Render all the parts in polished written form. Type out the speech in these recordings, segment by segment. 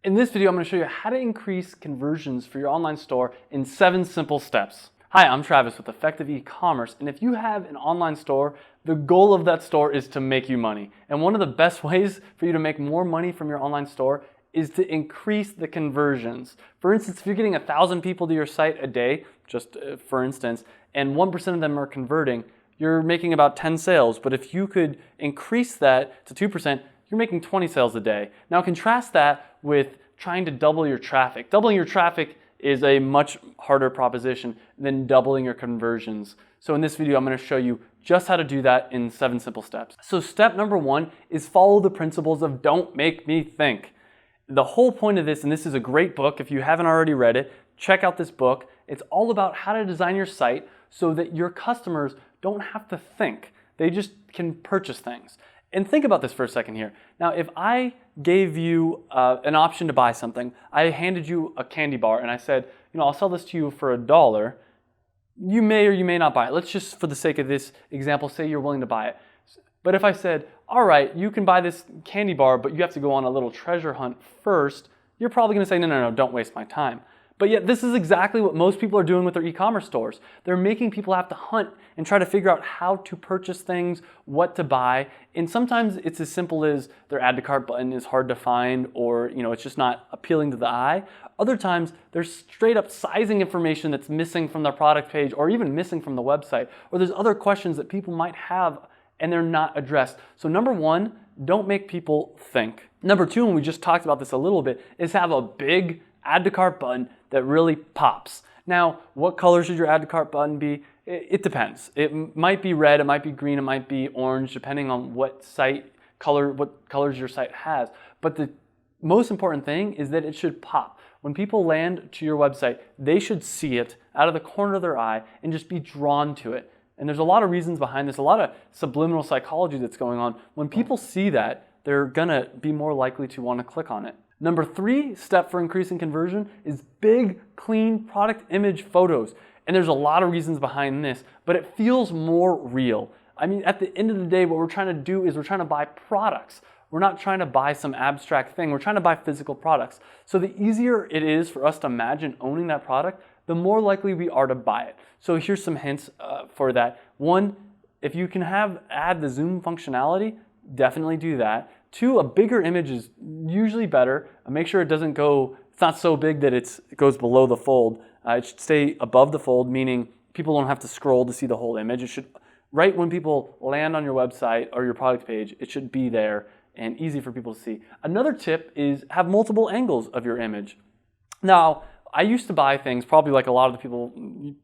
In this video, I'm going to show you how to increase conversions for your online store in 7 simple steps. Hi, I'm Travis with Effective E-commerce, and if you have an online store, the goal of that store is to make you money. And one of the best ways for you to make more money from your online store is to increase the conversions. For instance, if you're getting 1,000 people to your site a day, just for instance, and 1% of them are converting, you're making about 10 sales. But if you could increase that to 2%, you're making 20 sales a day. Now contrast that with trying to double your traffic. Doubling your traffic is a much harder proposition than doubling your conversions. So in this video, I'm going to show you just how to do that in 7 simple steps. So step number 1 is follow the principles of don't make me think. The whole point of this, and this is a great book, if you haven't already read it, check out this book. It's all about how to design your site so that your customers don't have to think. They just can purchase things. And think about this for a second here. Now, if I gave you an option to buy something, I handed you a candy bar and I said, I'll sell this to you for $1, you may or you may not buy it. Let's just, for the sake of this example, say you're willing to buy it. But if I said, all right, you can buy this candy bar, but you have to go on a little treasure hunt first, you're probably gonna say, no, don't waste my time. But yet this is exactly what most people are doing with their e-commerce stores. They're making people have to hunt and try to figure out how to purchase things, what to buy. And sometimes it's as simple as their add to cart button is hard to find, or it's just not appealing to the eye. Other times there's straight up sizing information that's missing from their product page or even missing from the website. Or there's other questions that people might have and they're not addressed. So number 1, don't make people think. Number 2, and we just talked about this a little bit, is have a big add to cart button that really pops. Now, what color should your add to cart button be? It depends. It might be red, it might be green, it might be orange, depending on what colors your site has. But the most important thing is that it should pop. When people land to your website, they should see it out of the corner of their eye and just be drawn to it. And there's a lot of reasons behind this, a lot of subliminal psychology that's going on. When people see that, they're gonna be more likely to want to click on it. Number 3 step for increasing conversion is big, clean product image photos. And there's a lot of reasons behind this, but it feels more real. I mean, at the end of the day, what we're trying to do is we're trying to buy products. We're not trying to buy some abstract thing. We're trying to buy physical products. So the easier it is for us to imagine owning that product, the more likely we are to buy it. So here's some hints for that. 1, if you can add the zoom functionality, definitely do that. 2, a bigger image is usually better. Make sure it's not so big that it goes below the fold. It should stay above the fold, meaning people don't have to scroll to see the whole image. It should, right when people land on your website or your product page, it should be there and easy for people to see. Another tip is have multiple angles of your image. Now, I used to buy things, probably like a lot of the people,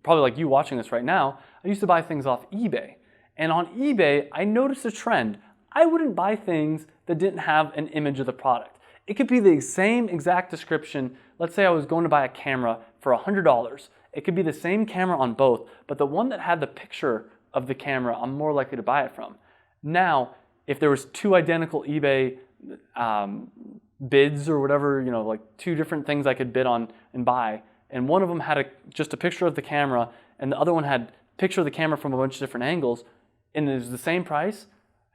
probably like you watching this right now, I used to buy things off eBay. And on eBay, I noticed a trend. I wouldn't buy things that didn't have an image of the product. It could be the same exact description. Let's say I was going to buy a camera for $100. It could be the same camera on both, but the one that had the picture of the camera, I'm more likely to buy it from. Now, if there was 2 identical eBay bids or whatever, like 2 different things I could bid on and buy, and one of them had just a picture of the camera, and the other one had a picture of the camera from a bunch of different angles, and it was the same price,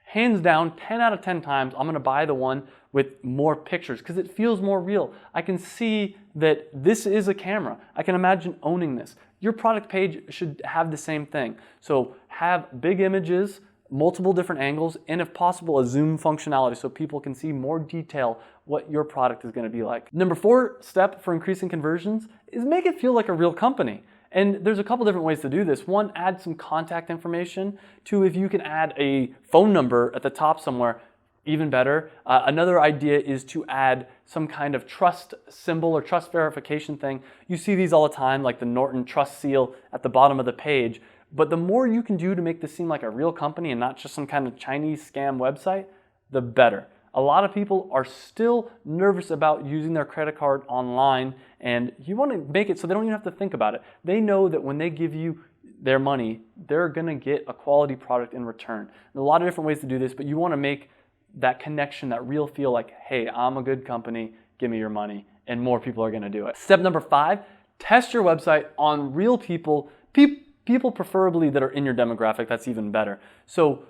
hands down, 10 out of 10 times, I'm gonna buy the one with more pictures because it feels more real. I can see that this is a camera. I can imagine owning this. Your product page should have the same thing. So have big images, multiple different angles, and if possible, a zoom functionality so people can see more detail what your product is gonna be like. Number 4 step for increasing conversions is make it feel like a real company. And there's a couple different ways to do this. 1, add some contact information. 2, if you can add a phone number at the top somewhere, even better. Another idea is to add some kind of trust symbol or trust verification thing. You see these all the time, like the Norton Trust Seal at the bottom of the page. But the more you can do to make this seem like a real company and not just some kind of Chinese scam website, the better. A lot of people are still nervous about using their credit card online, and you want to make it so they don't even have to think about it. They know that when they give you their money, they're going to get a quality product in return. There's a lot of different ways to do this, but you want to make that connection, that real feel like, hey, I'm a good company, give me your money, and more people are going to do it. Step number 5, test your website on real people, people preferably that are in your demographic. That's even better. So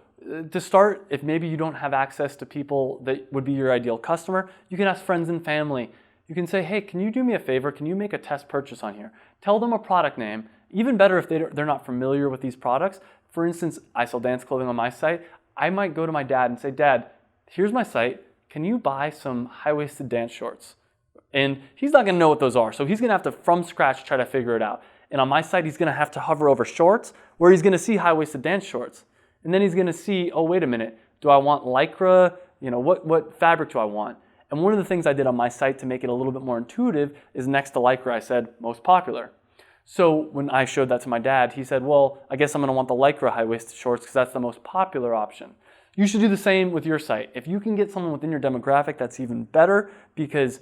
to start, if maybe you don't have access to people that would be your ideal customer, you can ask friends and family, You can say, hey, can you do me a favor? Can you make a test purchase on here? Tell them a product name. Even better if they're not familiar with these products. For instance, I sell dance clothing on my site. I might go to my dad and say, Dad, here's my site. Can you buy some high-waisted dance shorts? And he's not gonna know what those are. So he's gonna have to, from scratch, try to figure it out. And on my site, he's gonna have to hover over shorts, where he's gonna see high-waisted dance shorts. And then he's gonna see, oh, wait a minute, do I want Lycra? What fabric do I want? And one of the things I did on my site to make it a little bit more intuitive is next to Lycra, I said, most popular. So when I showed that to my dad, he said, well, I guess I'm gonna want the Lycra high-waisted shorts because that's the most popular option. You should do the same with your site. If you can get someone within your demographic, that's even better because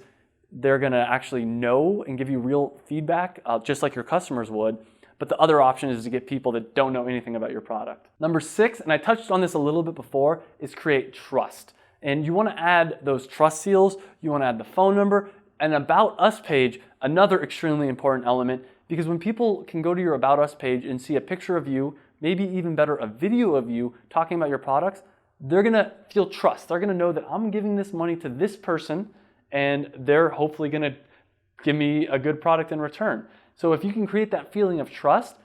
they're gonna actually know and give you real feedback, just like your customers would. But the other option is to get people that don't know anything about your product. Number 6, and I touched on this a little bit before, is create trust. And you wanna add those trust seals, you wanna add the phone number, an About Us page, another extremely important element, because when people can go to your About Us page and see a picture of you, maybe even better, a video of you talking about your products, they're gonna feel trust. They're gonna know that I'm giving this money to this person and they're hopefully gonna give me a good product in return. So if you can create that feeling of trust,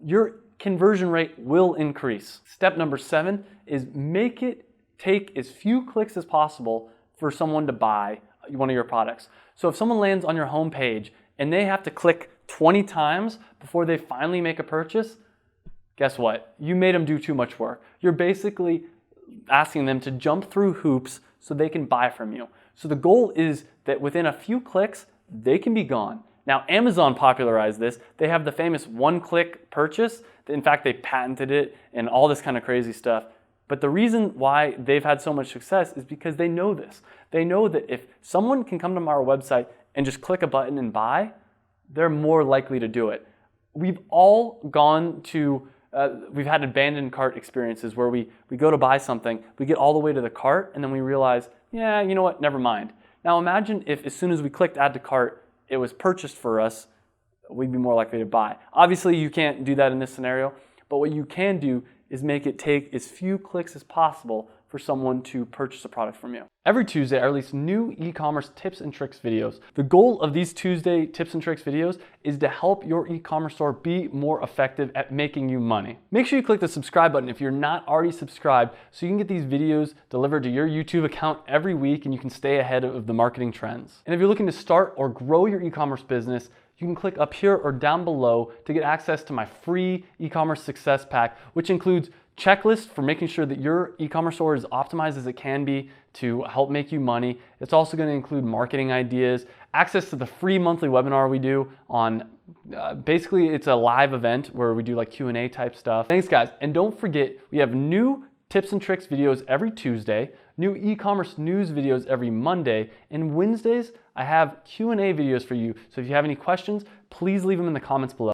your conversion rate will increase. Step number 7 is make it take as few clicks as possible for someone to buy one of your products. So if someone lands on your home page and they have to click 20 times before they finally make a purchase, guess what? You made them do too much work. You're basically asking them to jump through hoops so they can buy from you. So the goal is that within a few clicks, they can be gone. Now, Amazon popularized this. They have the famous one-click purchase. In fact, they patented it and all this kind of crazy stuff. But the reason why they've had so much success is because they know this. They know that if someone can come to our website and just click a button and buy, they're more likely to do it. We've all gone to, we've had abandoned cart experiences where we go to buy something, we get all the way to the cart, and then we realize, yeah, you know what, never mind. Now imagine if as soon as we clicked add to cart, it was purchased for us, we'd be more likely to buy. Obviously, you can't do that in this scenario, but what you can do is make it take as few clicks as possible for someone to purchase a product from you. Every Tuesday, I release new e-commerce tips and tricks videos. The goal of these Tuesday tips and tricks videos is to help your e-commerce store be more effective at making you money. Make sure you click the subscribe button if you're not already subscribed so you can get these videos delivered to your YouTube account every week and you can stay ahead of the marketing trends. And if you're looking to start or grow your e-commerce business, you can click up here or down below to get access to my free e-commerce success pack, which includes checklists for making sure that your e-commerce store is optimized as it can be to help make you money. It's also going to include marketing ideas, access to the free monthly webinar we do on, basically it's a live event where we do like Q&A type stuff. Thanks guys, and don't forget we have new tips and tricks videos every Tuesday, new e-commerce news videos every Monday, and Wednesdays I have Q&A videos for you. So if you have any questions, please leave them in the comments below.